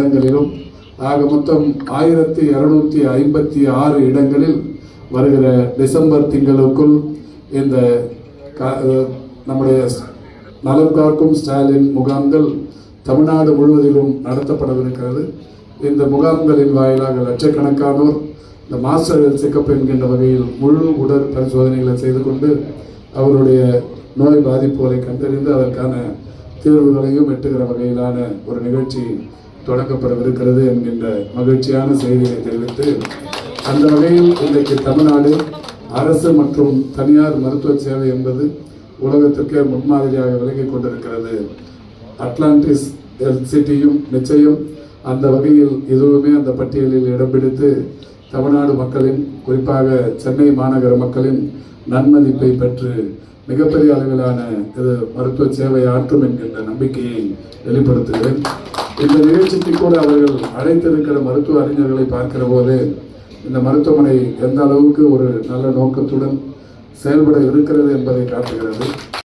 இடங்களிலும் ஆக மொத்தம் 1256 இடங்களில் வருகிற டிசம்பர் திங்களுக்குள் இந்த நம்முடைய நலம் காக்கும் ஸ்டாலின் முகாம்கள் தமிழ்நாடு முழுவதிலும் நடத்தப்படவிருக்கிறது. இந்த முகாம்களின் வாயிலாக லட்சக்கணக்கானோர் இந்த மாஸ்டர் ஹெல்த் செக்கப் என்கின்ற வகையில் முழு உடல் பரிசோதனைகளை செய்து கொண்டு அவருடைய நோய் பாதிப்புகளை கண்டறிந்து அதற்கான தீர்வுகளையும் எட்டுகிற வகையிலான ஒரு நிகழ்ச்சி தொடங்கப்படவிருக்கிறது என்கின்ற மகிழ்ச்சியான செய்தியை தெரிவித்து, அந்த வகையில் இன்றைக்கு தமிழ்நாடு அரசு மற்றும் தனியார் மருத்துவ சேவை என்பது உலகத்திற்கே முன்மாதிரியாக விளங்கிக் கொண்டிருக்கிறது. அட்லாண்டிஸ் ஹெல்த் சிட்டியும் நிச்சயம் அந்த வகையில் எதுவுமே அந்த பட்டியலில் இடம் பிடித்து தமிழ்நாடு மக்களின், குறிப்பாக சென்னை மாநகர மக்களின் நன்மதிப்பை பெற்று மிகப்பெரிய அளவிலான இது மருத்துவ சேவை ஆற்றும் என்கின்ற நம்பிக்கையை வெளிப்படுத்துகிறேன். இந்த நிகழ்ச்சிக்கு கூட அவர்கள் அழைத்திருக்கிற மருத்துவ அறிஞர்களை பார்க்கிற போது இந்த மருத்துவமனை எந்த அளவுக்கு ஒரு நல்ல நோக்கத்துடன் செயல்பட இருக்கிறது என்பதை காட்டுகிறது.